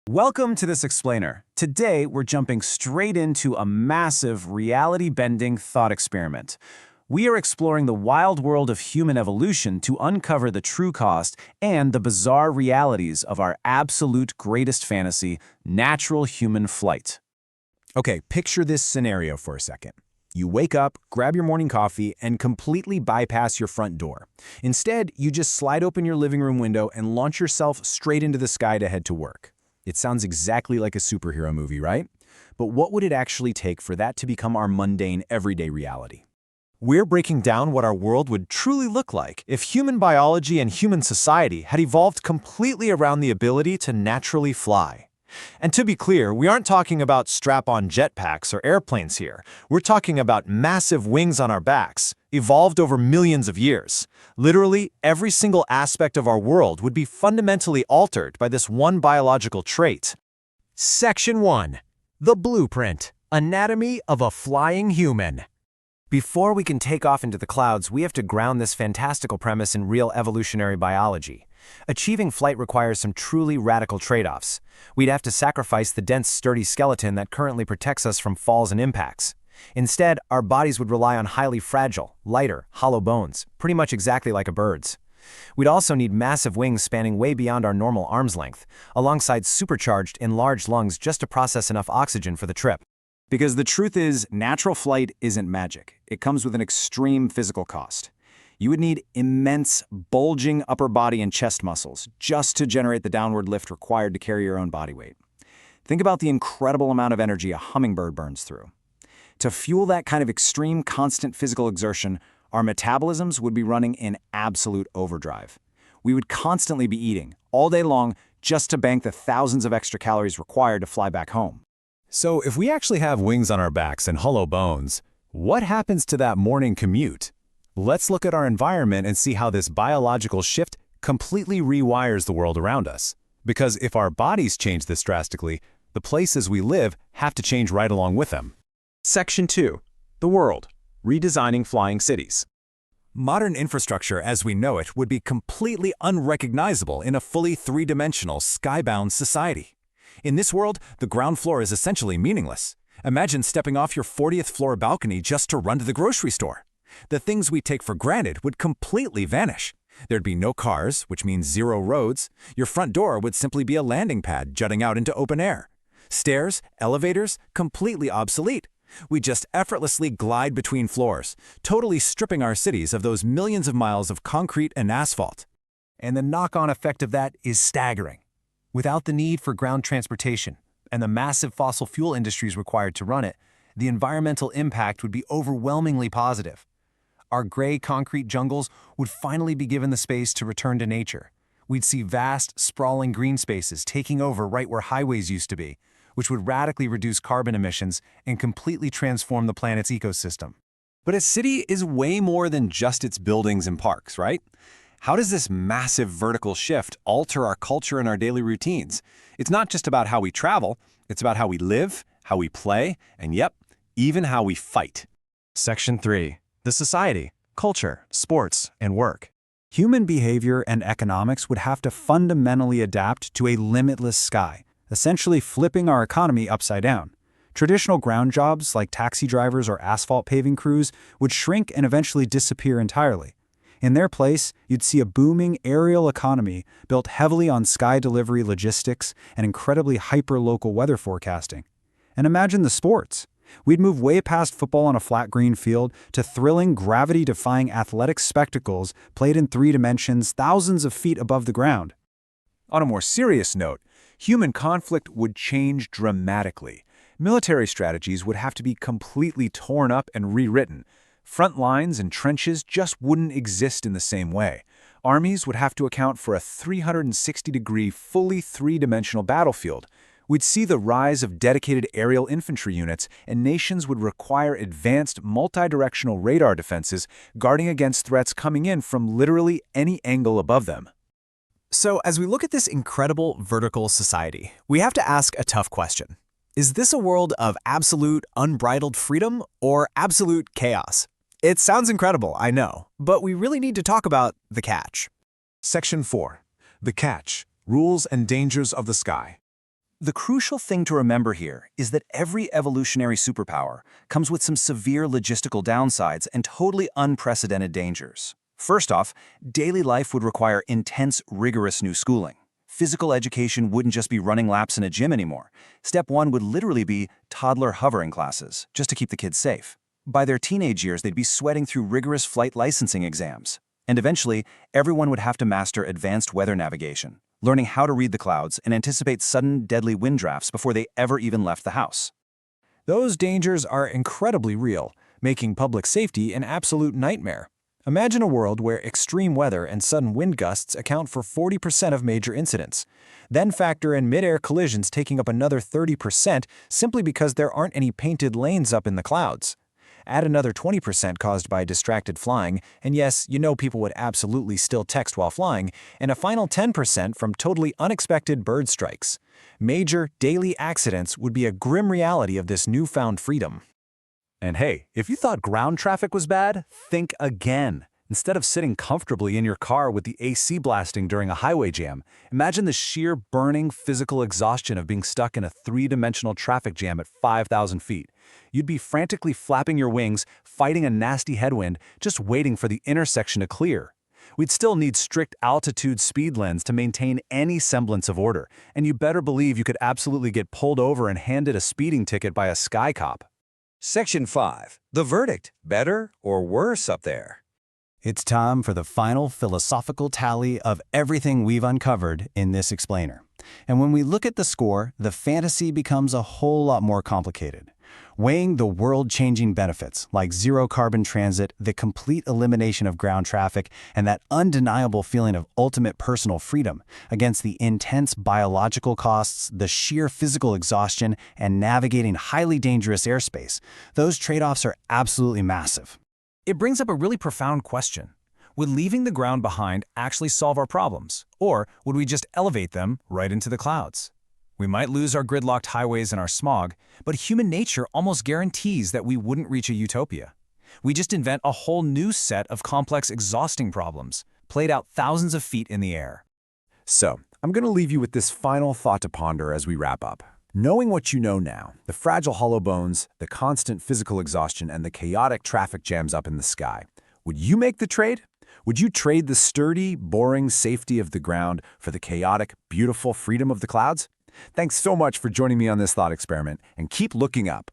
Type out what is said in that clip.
Welcome to this explainer. Today, we're jumping straight into a massive reality-bending thought experiment. We are exploring the wild world of human evolution to uncover the true cost and the bizarre realities of our absolute greatest fantasy, natural human flight. Okay, picture this scenario for a second. You wake up, grab your morning coffee, and completely bypass your front door. Instead, you just slide open your living room window and launch yourself straight into the sky to head to work. It sounds exactly like a superhero movie, right? But what would it actually take for that to become our mundane, everyday reality? We're breaking down what our world would truly look like if human biology and human society had evolved completely around the ability to naturally fly. And to be clear, we aren't talking about strap-on jetpacks or airplanes here. We're talking about massive wings on our backs, evolved over millions of years. Literally, every single aspect of our world would be fundamentally altered by this one biological trait. Section 1. The Blueprint. Anatomy of a Flying Human. Before we can take off into the clouds, we have to ground this fantastical premise in real evolutionary biology. Achieving flight requires some truly radical trade-offs. We'd have to sacrifice the dense, sturdy skeleton that currently protects us from falls and impacts. Instead, our bodies would rely on highly fragile, lighter, hollow bones, pretty much exactly like a bird's. We'd also need massive wings spanning way beyond our normal arm's length, alongside supercharged, enlarged lungs just to process enough oxygen for the trip. Because the truth is, natural flight isn't magic. It comes with an extreme physical cost. You would need immense, bulging upper body and chest muscles just to generate the downward lift required to carry your own body weight. Think about the incredible amount of energy a hummingbird burns through. To fuel that kind of extreme, constant physical exertion, our metabolisms would be running in absolute overdrive. We would constantly be eating, all day long, just to bank the thousands of extra calories required to fly back home. So if we actually have wings on our backs and hollow bones, what happens to that morning commute? Let's look at our environment and see how this biological shift completely rewires the world around us. Because if our bodies change this drastically, the places we live have to change right along with them. Section 2. The World. Redesigning Flying Cities. Modern infrastructure as we know it would be completely unrecognizable in a fully three-dimensional, skybound society. In this world, the ground floor is essentially meaningless. Imagine stepping off your 40th floor balcony just to run to the grocery store. The things we take for granted would completely vanish. There'd be no cars, which means zero roads. Your front door would simply be a landing pad jutting out into open air. Stairs, elevators, completely obsolete. We just effortlessly glide between floors, totally stripping our cities of those millions of miles of concrete and asphalt. And the knock-on effect of that is staggering. Without the need for ground transportation and the massive fossil fuel industries required to run it, the environmental impact would be overwhelmingly positive. Our gray concrete jungles would finally be given the space to return to nature. We'd see vast, sprawling green spaces taking over right where highways used to be, which would radically reduce carbon emissions and completely transform the planet's ecosystem. But a city is way more than just its buildings and parks, right? How does this massive vertical shift alter our culture and our daily routines? It's not just about how we travel, it's about how we live, how we play, and yep, even how we fight. Section 3. The Society, Culture, Sports, and Work. Human behavior and economics would have to fundamentally adapt to a limitless sky, essentially flipping our economy upside down. Traditional ground jobs like taxi drivers or asphalt paving crews would shrink and eventually disappear entirely. In their place, you'd see a booming aerial economy built heavily on sky delivery logistics and incredibly hyper-local weather forecasting. And imagine the sports. We'd move way past football on a flat green field to thrilling, gravity-defying athletic spectacles played in 3 dimensions thousands of feet above the ground. On a more serious note, human conflict would change dramatically. Military strategies would have to be completely torn up and rewritten. Front lines and trenches just wouldn't exist in the same way. Armies would have to account for a 360-degree, fully three-dimensional battlefield. We'd see the rise of dedicated aerial infantry units, and nations would require advanced multi-directional radar defenses guarding against threats coming in from literally any angle above them. So as we look at this incredible vertical society, we have to ask a tough question. Is this a world of absolute, unbridled freedom or absolute chaos? It sounds incredible, I know, but we really need to talk about the catch. Section 4. The Catch. Rules and Dangers of the Sky. The crucial thing to remember here is that every evolutionary superpower comes with some severe logistical downsides and totally unprecedented dangers. First off, daily life would require intense, rigorous new schooling. Physical education wouldn't just be running laps in a gym anymore. Step one would literally be toddler hovering classes, just to keep the kids safe. By their teenage years, they'd be sweating through rigorous flight licensing exams. And eventually, everyone would have to master advanced weather navigation, learning how to read the clouds and anticipate sudden, deadly wind drafts before they ever even left the house. Those dangers are incredibly real, making public safety an absolute nightmare. Imagine a world where extreme weather and sudden wind gusts account for 40% of major incidents. Then factor in mid-air collisions taking up another 30% simply because there aren't any painted lanes up in the clouds. Add another 20% caused by distracted flying, and yes, you know people would absolutely still text while flying, and a final 10% from totally unexpected bird strikes. Major, daily accidents would be a grim reality of this newfound freedom. And hey, if you thought ground traffic was bad, think again. Instead of sitting comfortably in your car with the AC blasting during a highway jam, imagine the sheer burning physical exhaustion of being stuck in a three-dimensional traffic jam at 5,000 feet. You'd be frantically flapping your wings, fighting a nasty headwind, just waiting for the intersection to clear. We'd still need strict altitude speed limits to maintain any semblance of order, and you better believe you could absolutely get pulled over and handed a speeding ticket by a sky cop. Section 5. The verdict. Better or worse up there? It's time for the final philosophical tally of everything we've uncovered in this explainer. And when we look at the score, the fantasy becomes a whole lot more complicated. Weighing the world-changing benefits like zero-carbon transit, the complete elimination of ground traffic, and that undeniable feeling of ultimate personal freedom against the intense biological costs, the sheer physical exhaustion, and navigating highly dangerous airspace, those trade-offs are absolutely massive. It brings up a really profound question. Would leaving the ground behind actually solve our problems? Or would we just elevate them right into the clouds? We might lose our gridlocked highways and our smog, but human nature almost guarantees that we wouldn't reach a utopia. We just invent a whole new set of complex, exhausting problems, played out thousands of feet in the air. So, I'm going to leave you with this final thought to ponder as we wrap up. Knowing what you know now, the fragile hollow bones, the constant physical exhaustion, and the chaotic traffic jams up in the sky, would you make the trade? Would you trade the sturdy, boring safety of the ground for the chaotic, beautiful freedom of the clouds? Thanks so much for joining me on this thought experiment, and keep looking up.